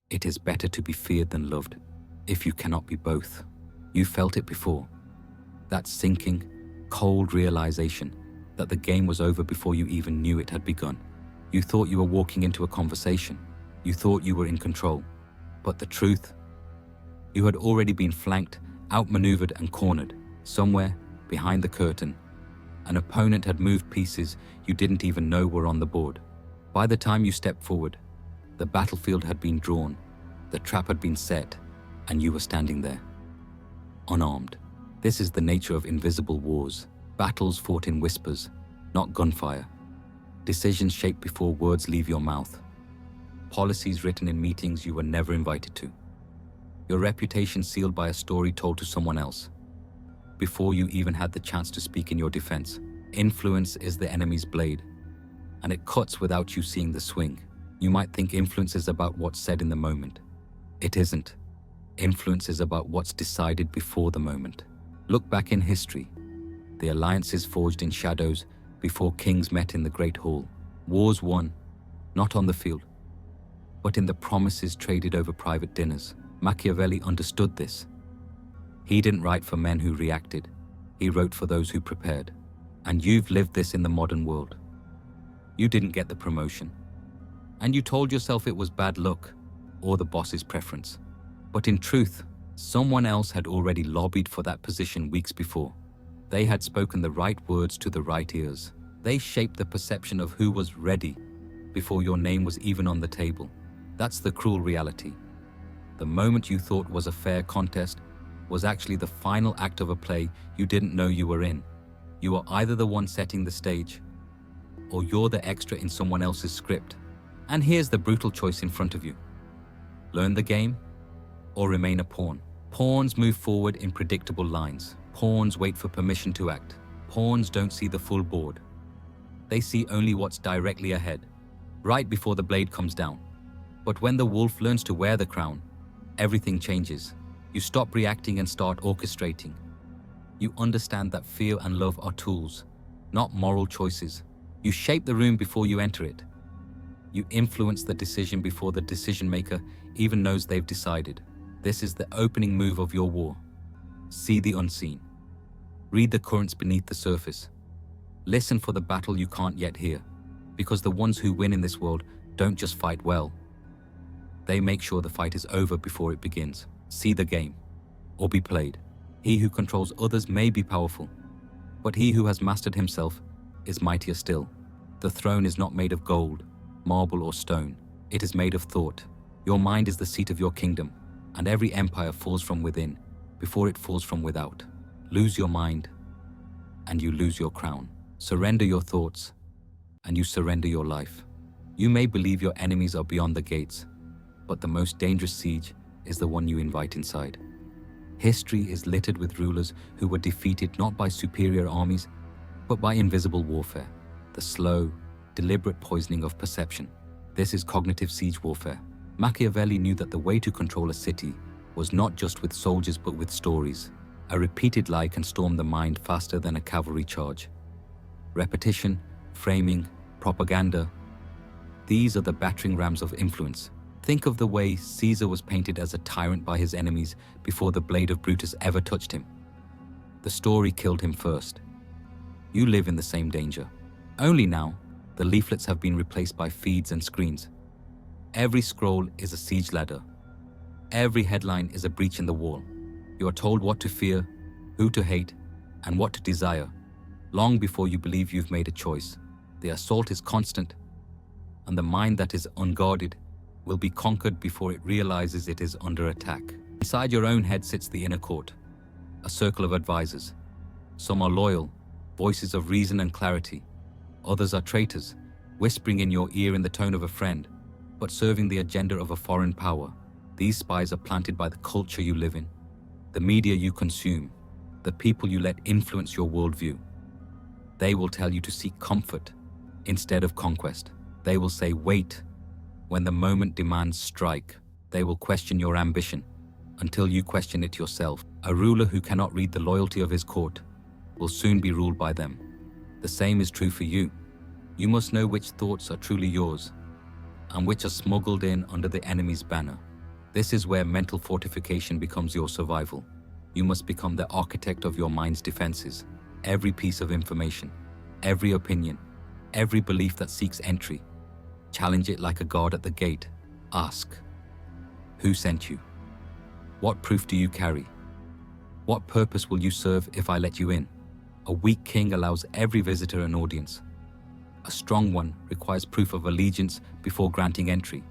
It is better to be feared than loved, if you cannot be both. You felt it before. That sinking, cold realization that the game was over before you even knew it had begun. You thought you were walking into a conversation. You thought you were in control. But the truth? You had already been flanked, outmaneuvered and cornered. Somewhere, behind the curtain, an opponent had moved pieces you didn't even know were on the board. By the time you stepped forward, the battlefield had been drawn, the trap had been set, and you were standing there, unarmed. This is the nature of invisible wars. Battles fought in whispers, not gunfire. Decisions shaped before words leave your mouth. Policies written in meetings you were never invited to. Your reputation sealed by a story told to someone else, before you even had the chance to speak in your defense. Influence is the enemy's blade, and it cuts without you seeing the swing. You might think influence is about what's said in the moment. It isn't. Influence is about what's decided before the moment. Look back in history. The alliances forged in shadows before kings met in the Great Hall. Wars won, not on the field, but in the promises traded over private dinners. Machiavelli understood this. He didn't write for men who reacted. He wrote for those who prepared. And you've lived this in the modern world. You didn't get the promotion, and you told yourself it was bad luck or the boss's preference. But in truth, someone else had already lobbied for that position weeks before. They had spoken the right words to the right ears. They shaped the perception of who was ready before your name was even on the table. That's the cruel reality. The moment you thought was a fair contest was actually the final act of a play you didn't know you were in. You are either the one setting the stage, or you're the extra in someone else's script. And here's the brutal choice in front of you. Learn the game, or remain a pawn. Pawns move forward in predictable lines. Pawns wait for permission to act. Pawns don't see the full board. They see only what's directly ahead, right before the blade comes down. But when the wolf learns to wear the crown, everything changes. You stop reacting and start orchestrating. You understand that fear and love are tools, not moral choices. You shape the room before you enter it. You influence the decision before the decision maker even knows they've decided. This is the opening move of your war. See the unseen. Read the currents beneath the surface. Listen for the battle you can't yet hear, because the ones who win in this world don't just fight well. They make sure the fight is over before it begins. See the game, or be played. He who controls others may be powerful, but he who has mastered himself is mightier still. The throne is not made of gold, marble or stone. It is made of thought. Your mind is the seat of your kingdom, and every empire falls from within before it falls from without. Lose your mind, and you lose your crown. Surrender your thoughts, and you surrender your life. You may believe your enemies are beyond the gates, but the most dangerous siege is the one you invite inside. History is littered with rulers who were defeated not by superior armies, but by invisible warfare, the slow, deliberate poisoning of perception. This is cognitive siege warfare. Machiavelli knew that the way to control a city was not just with soldiers but with stories. A repeated lie can storm the mind faster than a cavalry charge. Repetition, framing, propaganda, these are the battering rams of influence. Think of the way Caesar was painted as a tyrant by his enemies before the blade of Brutus ever touched him. The story killed him first. You live in the same danger. Only now, the leaflets have been replaced by feeds and screens. Every scroll is a siege ladder. Every headline is a breach in the wall. You are told what to fear, who to hate, and what to desire, long before you believe you've made a choice. The assault is constant, and the mind that is unguarded will be conquered before it realizes it is under attack. Inside your own head sits the inner court, a circle of advisors. Some are loyal, voices of reason and clarity. Others are traitors, whispering in your ear in the tone of a friend, but serving the agenda of a foreign power. These spies are planted by the culture you live in, the media you consume, the people you let influence your worldview. They will tell you to seek comfort instead of conquest. They will say, wait, when the moment demands strike. They will question your ambition until you question it yourself. A ruler who cannot read the loyalty of his court will soon be ruled by them. The same is true for you. You must know which thoughts are truly yours and which are smuggled in under the enemy's banner. This is where mental fortification becomes your survival. You must become the architect of your mind's defenses. Every piece of information, every opinion, every belief that seeks entry, challenge it like a guard at the gate. Ask, who sent you? What proof do you carry? What purpose will you serve if I let you in? A weak king allows every visitor an audience. A strong one requires proof of allegiance before granting entry.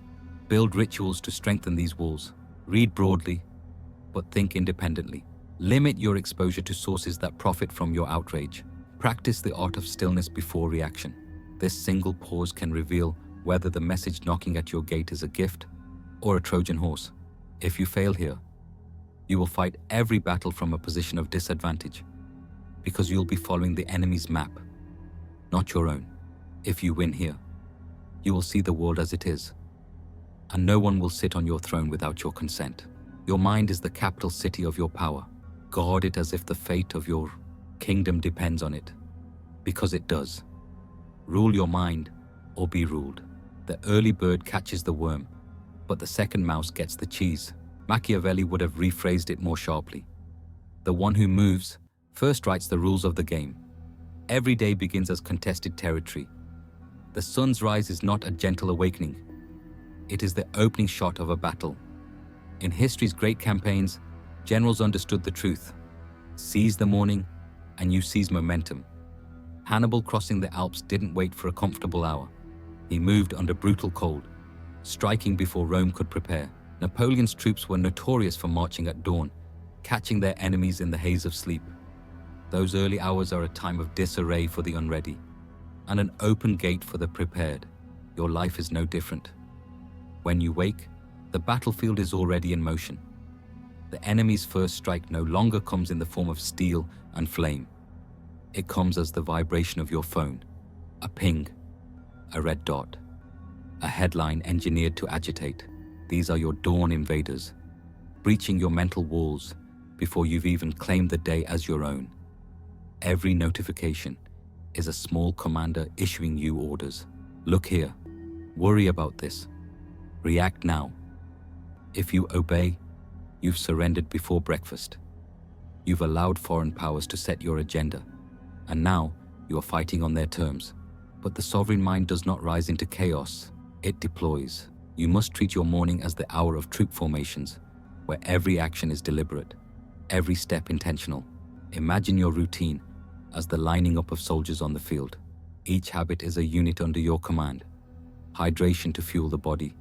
Build rituals to strengthen these walls. Read broadly, but think independently. Limit your exposure to sources that profit from your outrage. Practice the art of stillness before reaction. This single pause can reveal whether the message knocking at your gate is a gift or a Trojan horse. If you fail here, you will fight every battle from a position of disadvantage, because you'll be following the enemy's map, not your own. If you win here, you will see the world as it is, and no one will sit on your throne without your consent. Your mind is the capital city of your power. Guard it as if the fate of your kingdom depends on it, because it does. Rule your mind or be ruled. The early bird catches the worm, but the second mouse gets the cheese. Machiavelli would have rephrased it more sharply. The one who moves first writes the rules of the game. Every day begins as contested territory. The sun's rise is not a gentle awakening. It is the opening shot of a battle. In history's great campaigns, generals understood the truth. Seize the morning, and you seize momentum. Hannibal crossing the Alps didn't wait for a comfortable hour. He moved under brutal cold, striking before Rome could prepare. Napoleon's troops were notorious for marching at dawn, catching their enemies in the haze of sleep. Those early hours are a time of disarray for the unready, and an open gate for the prepared. Your life is no different. When you wake, the battlefield is already in motion. The enemy's first strike no longer comes in the form of steel and flame. It comes as the vibration of your phone, a ping, a red dot, a headline engineered to agitate. These are your dawn invaders, breaching your mental walls before you've even claimed the day as your own. Every notification is a small commander issuing you orders. Look here, worry about this, react now. If you obey, you've surrendered before breakfast. You've allowed foreign powers to set your agenda, and now you are fighting on their terms. But the sovereign mind does not rise into chaos, it deploys. You must treat your morning as the hour of troop formations, where every action is deliberate, every step intentional. Imagine your routine as the lining up of soldiers on the field. Each habit is a unit under your command. Hydration to fuel the body,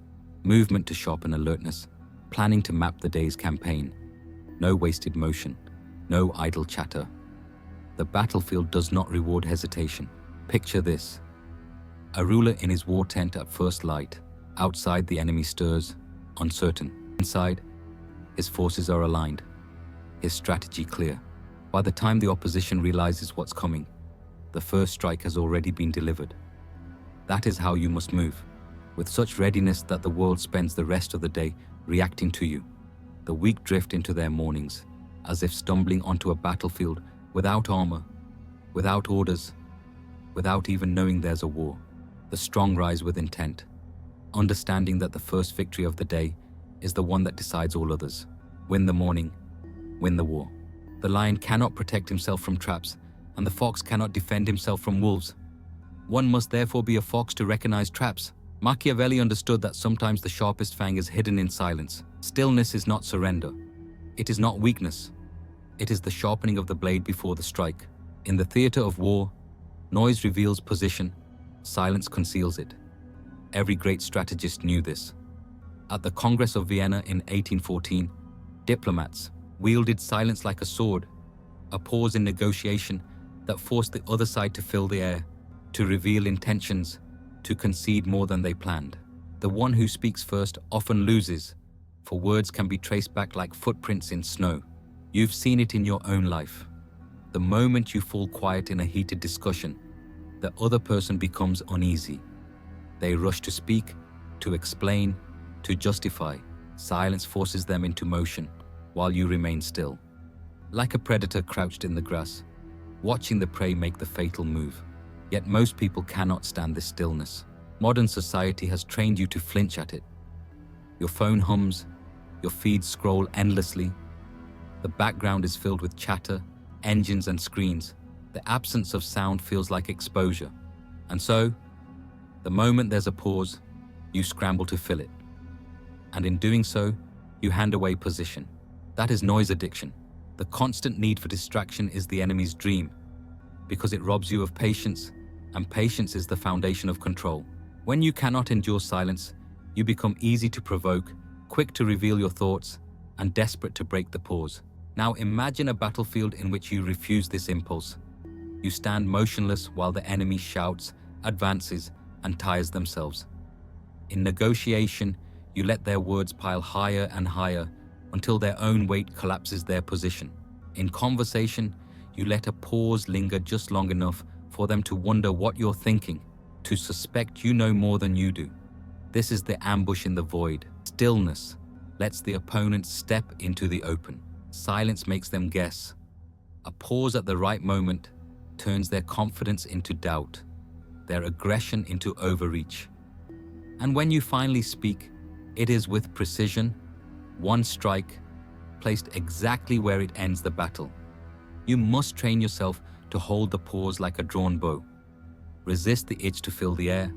movement to sharpen alertness, planning to map the day's campaign. No wasted motion, no idle chatter. The battlefield does not reward hesitation. Picture this: a ruler in his war tent at first light. Outside, the enemy stirs, uncertain. Inside, his forces are aligned, his strategy clear. By the time the opposition realizes what's coming, the first strike has already been delivered. That is how you must move, with such readiness that the world spends the rest of the day reacting to you. The weak drift into their mornings, as if stumbling onto a battlefield without armor, without orders, without even knowing there's a war. The strong rise with intent, understanding that the first victory of the day is the one that decides all others. Win the morning, win the war. The lion cannot protect himself from traps, and the fox cannot defend himself from wolves. One must therefore be a fox to recognize traps. Machiavelli understood that sometimes the sharpest fang is hidden in silence. Stillness is not surrender. It is not weakness. It is the sharpening of the blade before the strike. In the theater of war, noise reveals position, silence conceals it. Every great strategist knew this. At the Congress of Vienna in 1814, diplomats wielded silence like a sword, a pause in negotiation that forced the other side to fill the air, to reveal intentions, to concede more than they planned. The one who speaks first often loses, for words can be traced back like footprints in snow. You've seen it in your own life. The moment you fall quiet in a heated discussion, the other person becomes uneasy. They rush to speak, to explain, to justify. Silence forces them into motion, while you remain still. Like a predator crouched in the grass, watching the prey make the fatal move. Yet most people cannot stand this stillness. Modern society has trained you to flinch at it. Your phone hums, Your feeds scroll endlessly. The background is filled with chatter, engines and screens. The absence of sound feels like exposure. And so, the moment there's a pause, you scramble to fill it. And in doing so, you hand away position. That is noise addiction. The constant need for distraction is the enemy's dream, because it robs you of patience, and patience is the foundation of control. When you cannot endure silence, you become easy to provoke, quick to reveal your thoughts, and desperate to break the pause. Now imagine a battlefield in which you refuse this impulse. You stand motionless while the enemy shouts, advances, and tires themselves. In negotiation, you let their words pile higher and higher until their own weight collapses their position. In conversation, you let a pause linger just long enough for them to wonder what you're thinking, to suspect you know more than you do. This is the ambush in the void. Stillness lets the opponent step into the open. Silence makes them guess. A pause at the right moment turns their confidence into doubt, their aggression into overreach. And when you finally speak, it is with precision, one strike, placed exactly where it ends the battle. You must train yourself to hold the pause like a drawn bow. Resist the itch to fill the air.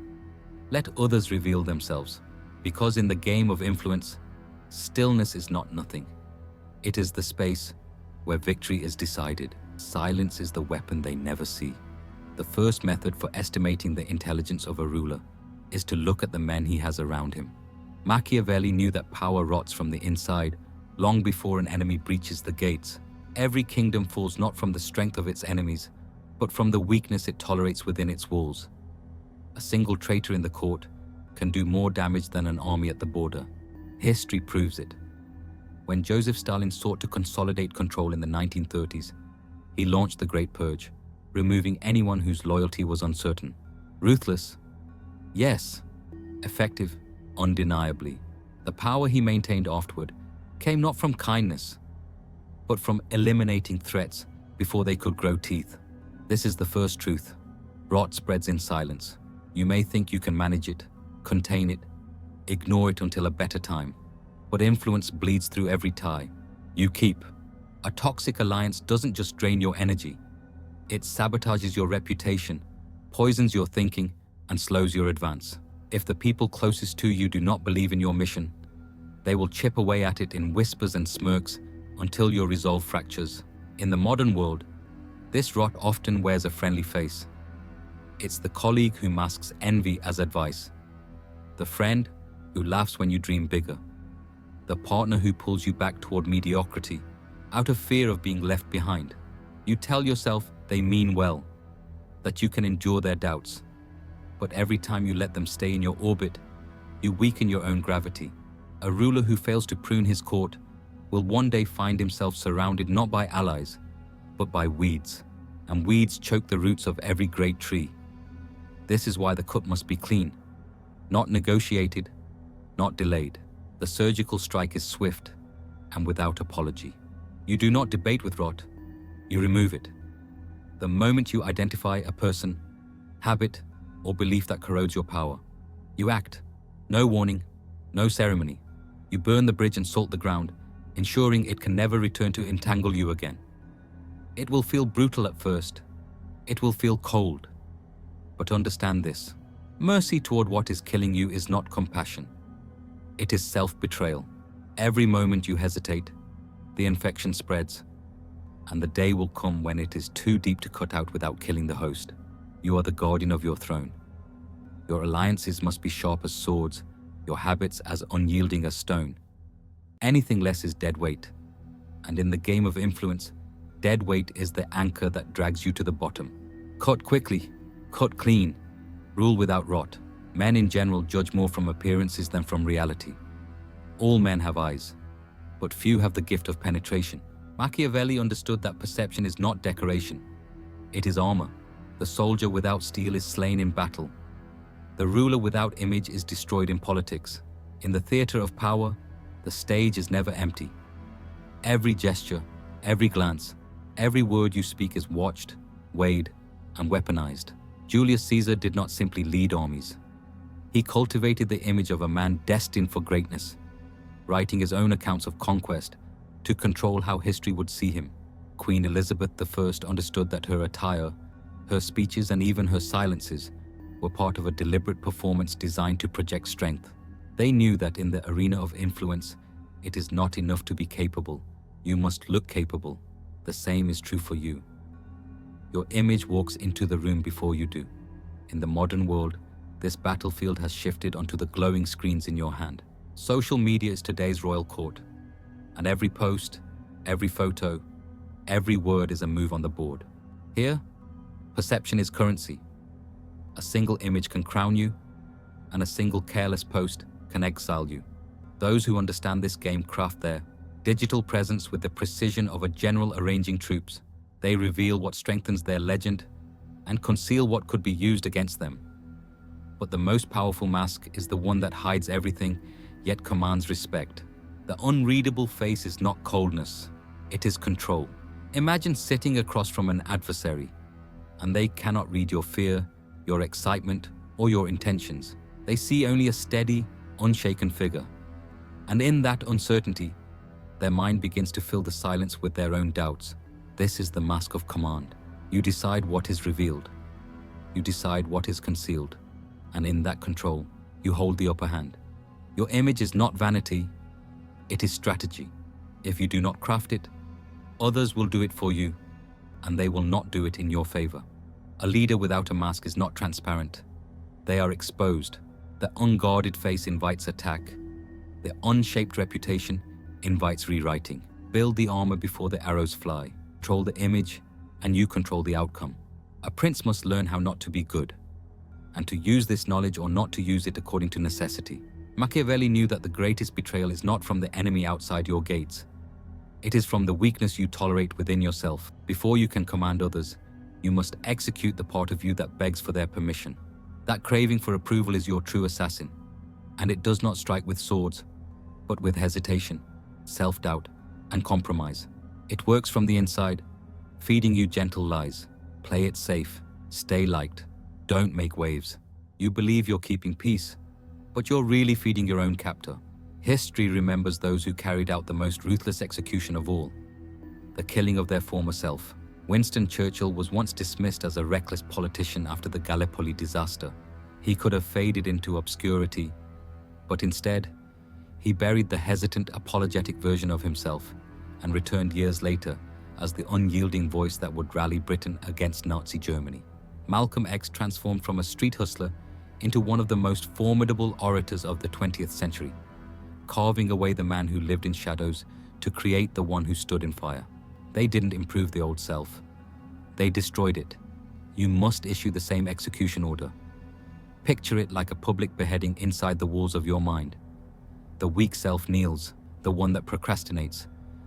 Let others reveal themselves, because in the game of influence, stillness is not nothing. It is the space where victory is decided. Silence is the weapon they never see. The first method for estimating the intelligence of a ruler is to look at the men he has around him. Machiavelli knew that power rots from the inside long before an enemy breaches the gates. Every kingdom falls not from the strength of its enemies, but from the weakness it tolerates within its walls. A single traitor in the court can do more damage than an army at the border. History proves it. When Joseph Stalin sought to consolidate control in the 1930s, he launched the Great Purge, removing anyone whose loyalty was uncertain. Ruthless? Yes. Effective? Undeniably. The power he maintained afterward came not from kindness, but from eliminating threats before they could grow teeth. This is the first truth. Rot spreads in silence. You may think you can manage it, contain it, ignore it until a better time, but influence bleeds through every tie you keep. A toxic alliance doesn't just drain your energy. It sabotages your reputation, poisons your thinking, and slows your advance. If the people closest to you do not believe in your mission, they will chip away at it in whispers and smirks until your resolve fractures. In the modern world, this rot often wears a friendly face. It's the colleague who masks envy as advice, the friend who laughs when you dream bigger, the partner who pulls you back toward mediocrity out of fear of being left behind. You tell yourself they mean well, that you can endure their doubts, but every time you let them stay in your orbit, you weaken your own gravity. A ruler who fails to prune his court will one day find himself surrounded not by allies, but by weeds, and weeds choke the roots of every great tree. This is why the cut must be clean, not negotiated, not delayed. The surgical strike is swift and without apology. You do not debate with rot, you remove it. The moment you identify a person, habit, or belief that corrodes your power, you act. No warning, no ceremony. You burn the bridge and salt the ground, ensuring it can never return to entangle you again. It will feel brutal at first. It will feel cold. But understand this. Mercy toward what is killing you is not compassion. It is self-betrayal. Every moment you hesitate, the infection spreads, and the day will come when it is too deep to cut out without killing the host. You are the guardian of your throne. Your alliances must be sharp as swords, your habits as unyielding as stone. Anything less is dead weight. And in the game of influence, dead weight is the anchor that drags you to the bottom. Cut quickly, cut clean, rule without rot. Men in general judge more from appearances than from reality. All men have eyes, but few have the gift of penetration. Machiavelli understood that perception is not decoration. It is armor. The soldier without steel is slain in battle. The ruler without image is destroyed in politics. In the theater of power, the stage is never empty. Every gesture, every glance, every word you speak is watched, weighed, and weaponized. Julius Caesar did not simply lead armies. He cultivated the image of a man destined for greatness. writing his own accounts of conquest to control how history would see him. Queen Elizabeth I understood that her attire, her speeches, and even her silences were part of a deliberate performance designed to project strength. They knew that in the arena of influence, it is not enough to be capable. You must look capable. The same is true for you. Your image walks into the room before you do. In the modern world, this battlefield has shifted onto the glowing screens in your hand. Social media is today's royal court, and every post, every photo, every word is a move on the board. Here, perception is currency. A single image can crown you, and a single careless post can exile you. Those who understand this game craft their digital presence with the precision of a general arranging troops. They reveal what strengthens their legend and conceal what could be used against them. But the most powerful mask is the one that hides everything, yet commands respect. The unreadable face is not coldness, it is control. Imagine sitting across from an adversary, and they cannot read your fear, your excitement, or your intentions. They see only a steady, unshaken figure. And in that uncertainty, their mind begins to fill the silence with their own doubts. This is the mask of command. You decide what is revealed. You decide what is concealed. And in that control, you hold the upper hand. Your image is not vanity, it is strategy. If you do not craft it, others will do it for you, and they will not do it in your favor. A leader without a mask is not transparent. They are exposed. The unguarded face invites attack. The unshaped reputation invites rewriting. Build the armor before the arrows fly. Control the image, and you control the outcome. A prince must learn how not to be good, and to use this knowledge or not to use it according to necessity. Machiavelli knew that the greatest betrayal is not from the enemy outside your gates. It is from the weakness you tolerate within yourself. Before you can command others, you must execute the part of you that begs for their permission. That craving for approval is your true assassin, and it does not strike with swords, but with hesitation, self-doubt, and compromise. It works from the inside, feeding you gentle lies. Play it safe, stay liked, don't make waves. You believe you're keeping peace, but you're really feeding your own captor. History remembers those who carried out the most ruthless execution of all, the killing of their former self. Winston Churchill was once dismissed as a reckless politician after the Gallipoli disaster. He could have faded into obscurity, but instead, he buried the hesitant, apologetic version of himself and returned years later as the unyielding voice that would rally Britain against Nazi Germany. Malcolm X transformed from a street hustler into one of the most formidable orators of the 20th century, carving away the man who lived in shadows to create the one who stood in fire. They didn't improve the old self. They destroyed it. You must issue the same execution order. Picture it like a public beheading inside the walls of your mind. The weak self kneels, the one that procrastinates,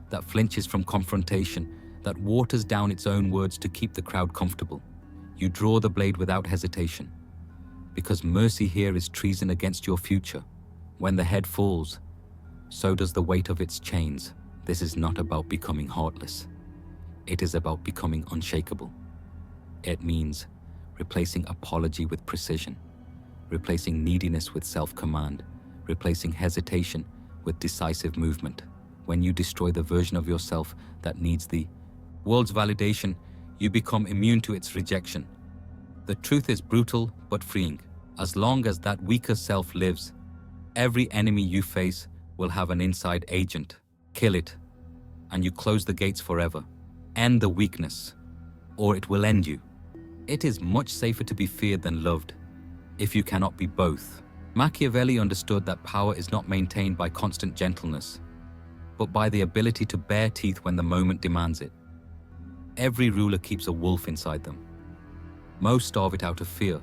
that flinches from confrontation, that waters down its own words to keep the crowd comfortable. You draw the blade without hesitation, because mercy here is treason against your future. When the head falls, so does the weight of its chains. This is not about becoming heartless. It is about becoming unshakable. It means replacing apology with precision, replacing neediness with self-command, replacing hesitation with decisive movement. When you destroy the version of yourself that needs the world's validation, you become immune to its rejection. The truth is brutal but freeing. As long as that weaker self lives, every enemy you face will have an inside agent. Kill it, and you close the gates forever. End the weakness, or it will end you. It is much safer to be feared than loved, if you cannot be both. Machiavelli understood that power is not maintained by constant gentleness, but by the ability to bare teeth when the moment demands it. Every ruler keeps a wolf inside them. Most starve it out of fear,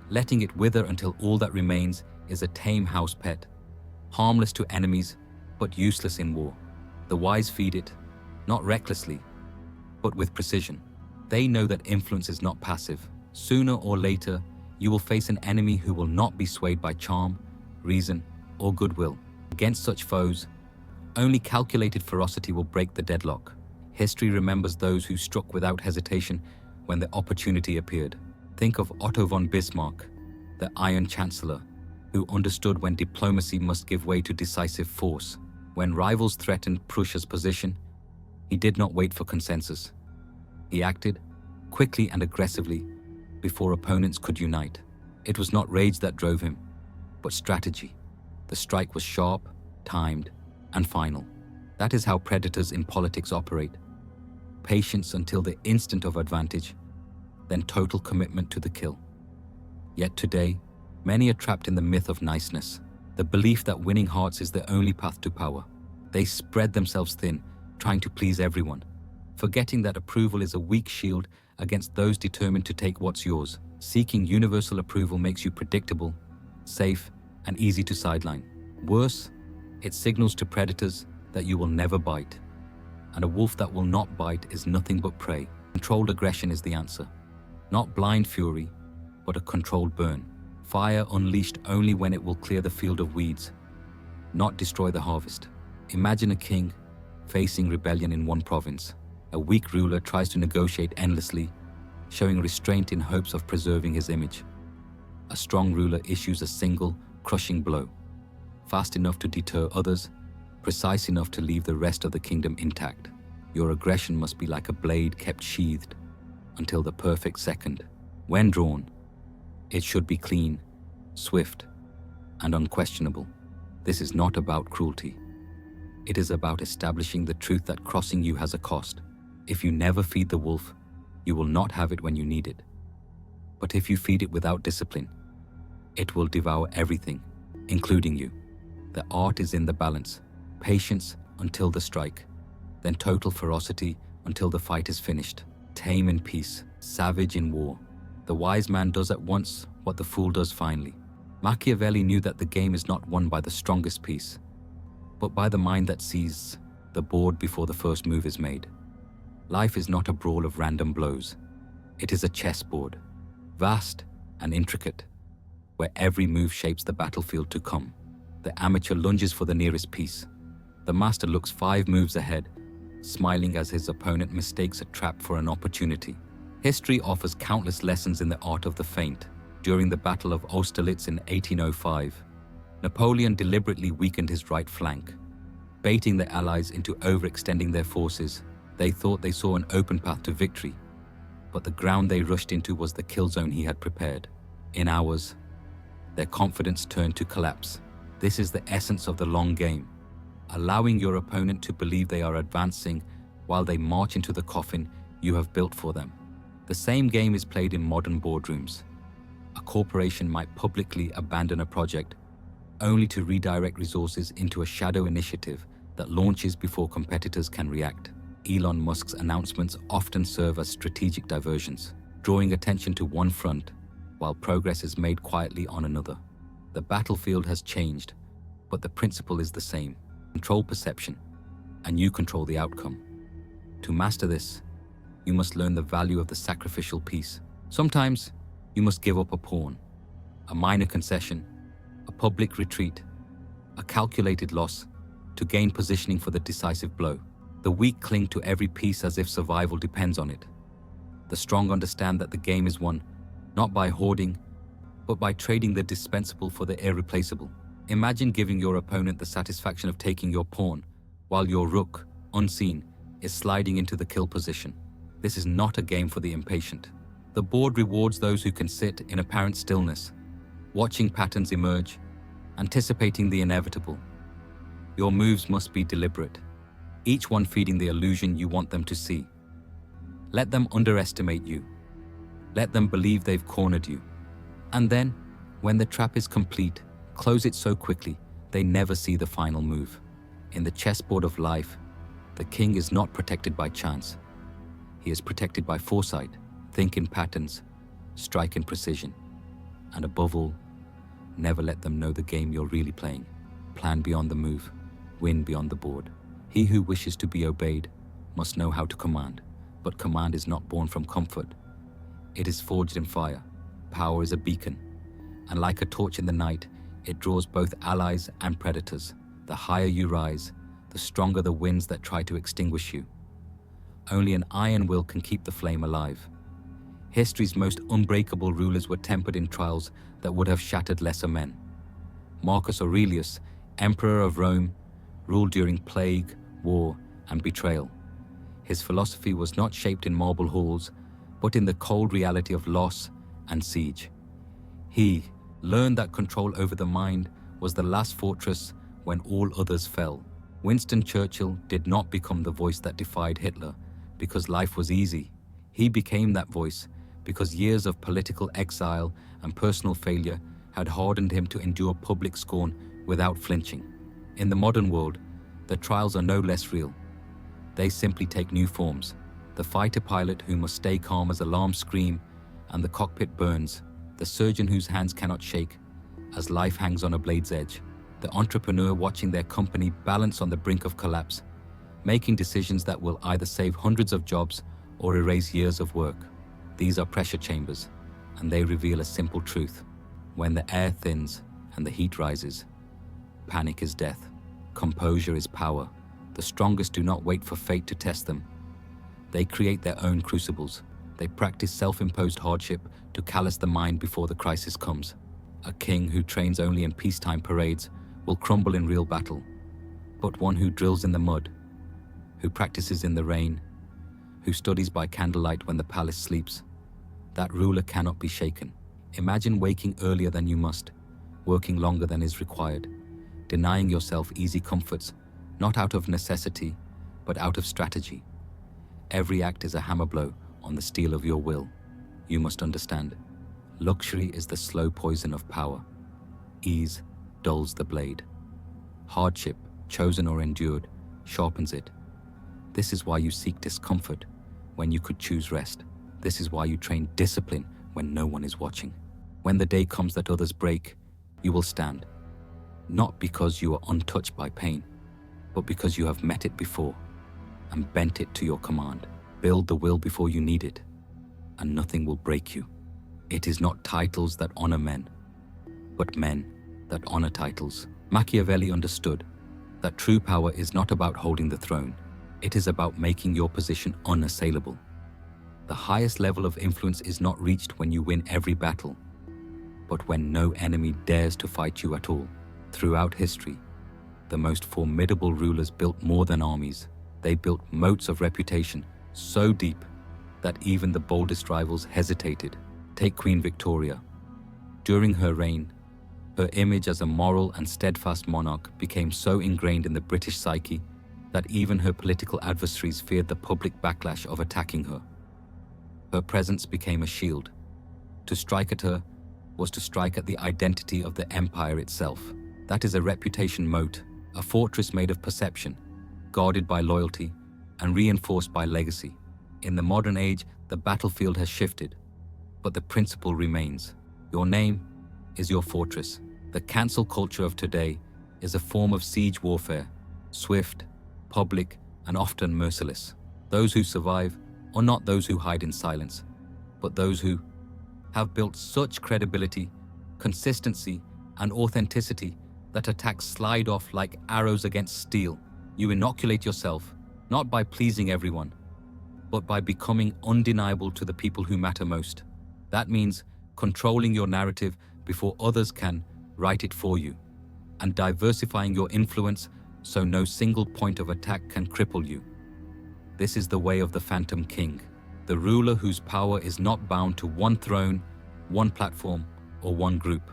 letting it wither until all that remains is a tame house pet, harmless to enemies, but useless in war. The wise feed it, not recklessly, but with precision. They know that influence is not passive. Sooner or later, you will face an enemy who will not be swayed by charm, reason, or goodwill. Against such foes, only calculated ferocity will break the deadlock. History remembers those who struck without hesitation when the opportunity appeared. Think of Otto von Bismarck, the Iron Chancellor, who understood when diplomacy must give way to decisive force. When rivals threatened Prussia's position, he did not wait for consensus. He acted quickly and aggressively before opponents could unite. It was not rage that drove him, but strategy. The strike was sharp, timed, and final. That is how predators in politics operate. Patience until the instant of advantage, then total commitment to the kill. Yet today, many are trapped in the myth of niceness, the belief that winning hearts is the only path to power. They spread themselves thin, trying to please everyone, forgetting that approval is a weak shield against those determined to take what's yours. Seeking universal approval makes you predictable, safe, and easy to sideline. Worse, it signals to predators that you will never bite. And a wolf that will not bite is nothing but prey. Controlled aggression is the answer. Not blind fury, but a controlled burn. Fire unleashed only when it will clear the field of weeds, not destroy the harvest. Imagine a king facing rebellion in one province. A weak ruler tries to negotiate endlessly, showing restraint in hopes of preserving his image. A strong ruler issues a single, crushing blow, fast enough to deter others, precise enough to leave the rest of the kingdom intact. Your aggression must be like a blade kept sheathed until the perfect second. When drawn, it should be clean, swift, and unquestionable. This is not about cruelty. It is about establishing the truth that crossing you has a cost. If you never feed the wolf, you will not have it when you need it. But if you feed it without discipline, it will devour everything, including you. The art is in the balance. Patience until the strike, then total ferocity until the fight is finished. Tame in peace, savage in war. The wise man does at once what the fool does finally. Machiavelli knew that the game is not won by the strongest piece, but by the mind that sees the board before the first move is made. Life is not a brawl of random blows. It is a chessboard, vast and intricate, where every move shapes the battlefield to come. The amateur lunges for the nearest piece. The master looks 5 moves ahead, smiling as his opponent mistakes a trap for an opportunity. History offers countless lessons in the art of the feint. During the Battle of Austerlitz in 1805, Napoleon deliberately weakened his right flank, baiting the Allies into overextending their forces. They thought they saw an open path to victory, but the ground they rushed into was the kill zone he had prepared. In hours, their confidence turned to collapse. This is the essence of the long game, allowing your opponent to believe they are advancing while they march into the coffin you have built for them. The same game is played in modern boardrooms. A corporation might publicly abandon a project only to redirect resources into a shadow initiative that launches before competitors can react. Elon Musk's announcements often serve as strategic diversions, drawing attention to one front while progress is made quietly on another. The battlefield has changed, but the principle is the same. Control perception, and you control the outcome. To master this, you must learn the value of the sacrificial piece. Sometimes, you must give up a pawn, a minor concession, a public retreat, a calculated loss to gain positioning for the decisive blow. The weak cling to every piece as if survival depends on it. The strong understand that the game is won, not by hoarding, but by trading the dispensable for the irreplaceable. Imagine giving your opponent the satisfaction of taking your pawn, while your rook, unseen, is sliding into the kill position. This is not a game for the impatient. The board rewards those who can sit in apparent stillness, watching patterns emerge, anticipating the inevitable. Your moves must be deliberate, each one feeding the illusion you want them to see. Let them underestimate you. Let them believe they've cornered you. And then, when the trap is complete, close it so quickly they never see the final move. In the chessboard of life, the king is not protected by chance. He is protected by foresight. Think in patterns, strike in precision, and above all, never let them know the game you're really playing. Plan beyond the move, win beyond the board. He who wishes to be obeyed must know how to command, but command is not born from comfort. It is forged in fire. Power is a beacon, and like a torch in the night, it draws both allies and predators. The higher you rise, the stronger the winds that try to extinguish you. Only an iron will can keep the flame alive. History's most unbreakable rulers were tempered in trials that would have shattered lesser men. Marcus Aurelius, Emperor of Rome, ruled during plague, war, and betrayal. His philosophy was not shaped in marble halls, but in the cold reality of loss and siege. He learned that control over the mind was the last fortress when all others fell. Winston Churchill did not become the voice that defied Hitler because life was easy. He became that voice because years of political exile and personal failure had hardened him to endure public scorn without flinching. In the modern world, the trials are no less real. They simply take new forms. The fighter pilot who must stay calm as alarms scream and the cockpit burns, the surgeon whose hands cannot shake as life hangs on a blade's edge, the entrepreneur watching their company balance on the brink of collapse, making decisions that will either save hundreds of jobs or erase years of work. These are pressure chambers, and they reveal a simple truth. When the air thins and the heat rises, panic is death. Composure is power. The strongest do not wait for fate to test them. They create their own crucibles. They practice self-imposed hardship to callous the mind before the crisis comes. A king who trains only in peacetime parades will crumble in real battle, but one who drills in the mud, who practices in the rain, who studies by candlelight when the palace sleeps, that ruler cannot be shaken. Imagine waking earlier than you must, working longer than is required, denying yourself easy comforts, not out of necessity, but out of strategy. Every act is a hammer blow on the steel of your will. You must understand, luxury is the slow poison of power. Ease dulls the blade. Hardship, chosen or endured, sharpens it. This is why you seek discomfort when you could choose rest. This is why you train discipline when no one is watching. When the day comes that others break, you will stand. Not because you are untouched by pain, but because you have met it before and bent it to your command. Build the will before you need it, and nothing will break you. It is not titles that honor men, but men that honor titles. Machiavelli understood that true power is not about holding the throne. It is about making your position unassailable. The highest level of influence is not reached when you win every battle, but when no enemy dares to fight you at all. Throughout history, the most formidable rulers built more than armies. They built moats of reputation so deep that even the boldest rivals hesitated. Take Queen Victoria. During her reign, her image as a moral and steadfast monarch became so ingrained in the British psyche that even her political adversaries feared the public backlash of attacking her. Her presence became a shield. To strike at her was to strike at the identity of the empire itself. That is a reputation moat, a fortress made of perception, guarded by loyalty and reinforced by legacy. In the modern age, the battlefield has shifted, but the principle remains. Your name is your fortress. The cancel culture of today is a form of siege warfare, swift, public, and often merciless. Those who survive are not those who hide in silence, but those who have built such credibility, consistency, and authenticity that attacks slide off like arrows against steel. You inoculate yourself, not by pleasing everyone, but by becoming undeniable to the people who matter most. That means controlling your narrative before others can write it for you, and diversifying your influence so no single point of attack can cripple you. This is the way of the Phantom King, the ruler whose power is not bound to one throne, one platform, or one group,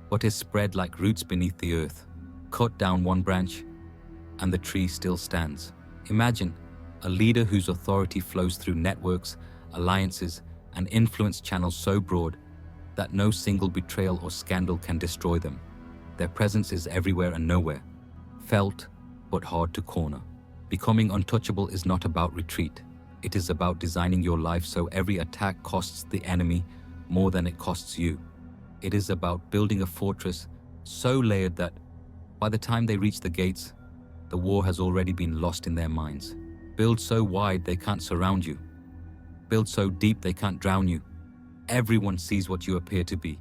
but is spread like roots beneath the earth. Cut down one branch, and the tree still stands. Imagine a leader whose authority flows through networks, alliances, and influence channels so broad that no single betrayal or scandal can destroy them. Their presence is everywhere and nowhere, felt but hard to corner. Becoming untouchable is not about retreat. It is about designing your life so every attack costs the enemy more than it costs you. It is about building a fortress so layered that by the time they reach the gates, the war has already been lost in their minds. Build so wide they can't surround you. Build so deep they can't drown you. Everyone sees what you appear to be.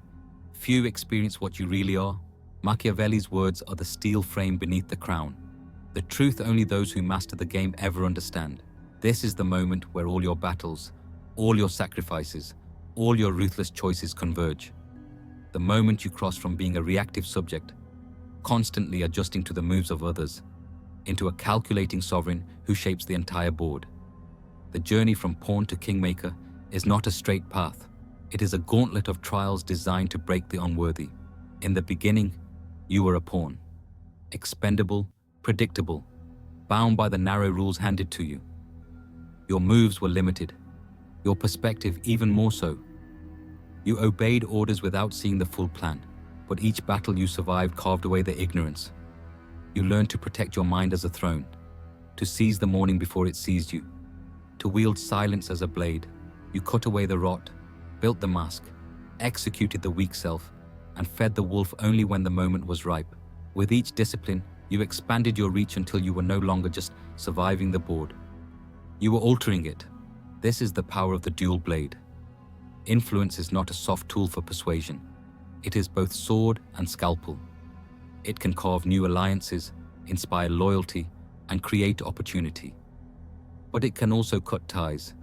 Few experience what you really are. Machiavelli's words are the steel frame beneath the crown. The truth only those who master the game ever understand. This is the moment where all your battles, all your sacrifices, all your ruthless choices converge. The moment you cross from being a reactive subject, constantly adjusting to the moves of others, into a calculating sovereign who shapes the entire board. The journey from pawn to kingmaker is not a straight path. It is a gauntlet of trials designed to break the unworthy. In the beginning, you were a pawn. Expendable, predictable, bound by the narrow rules handed to you. Your moves were limited, your perspective even more so. You obeyed orders without seeing the full plan, but each battle you survived carved away the ignorance. You learned to protect your mind as a throne, to seize the morning before it seized you, to wield silence as a blade. You cut away the rot, built the mask, executed the weak self, and fed the wolf only when the moment was ripe. With each discipline, you expanded your reach until you were no longer just surviving the board. You were altering it. This is the power of the dual blade. Influence is not a soft tool for persuasion. It is both sword and scalpel. It can carve new alliances, inspire loyalty, and create opportunity. But it can also cut ties,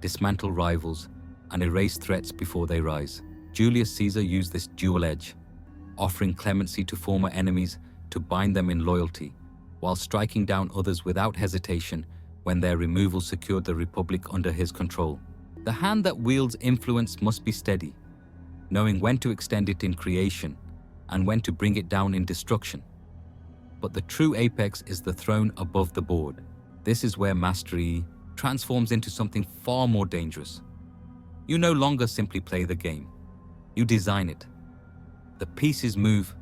dismantle rivals, and erase threats before they rise. Julius Caesar used this dual edge, offering clemency to former enemies to bind them in loyalty, while striking down others without hesitation when their removal secured the Republic under his control. The hand that wields influence must be steady, knowing when to extend it in creation and when to bring it down in destruction. But the true apex is the throne above the board. This is where mastery transforms into something far more dangerous. You no longer simply play the game. You design it. The pieces move,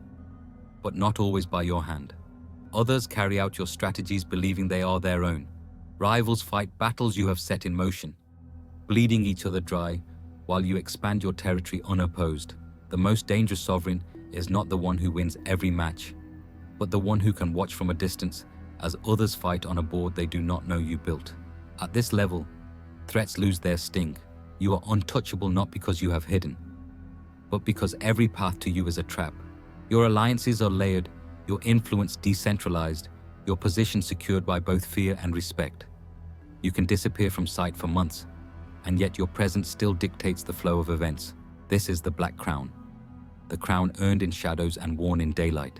but not always by your hand. Others carry out your strategies believing they are their own. Rivals fight battles you have set in motion, bleeding each other dry while you expand your territory unopposed. The most dangerous sovereign is not the one who wins every match, but the one who can watch from a distance as others fight on a board they do not know you built. At this level, threats lose their sting. You are untouchable not because you have hidden, but because every path to you is a trap. Your alliances are layered, your influence decentralized, your position secured by both fear and respect. You can disappear from sight for months, and yet your presence still dictates the flow of events. This is the Black Crown, the crown earned in shadows and worn in daylight.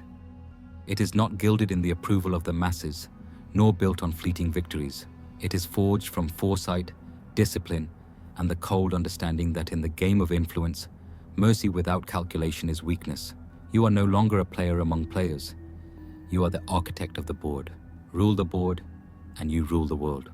It is not gilded in the approval of the masses, nor built on fleeting victories. It is forged from foresight, discipline, and the cold understanding that in the game of influence, mercy without calculation is weakness. You are no longer a player among players. You are the architect of the board. Rule the board, and you rule the world.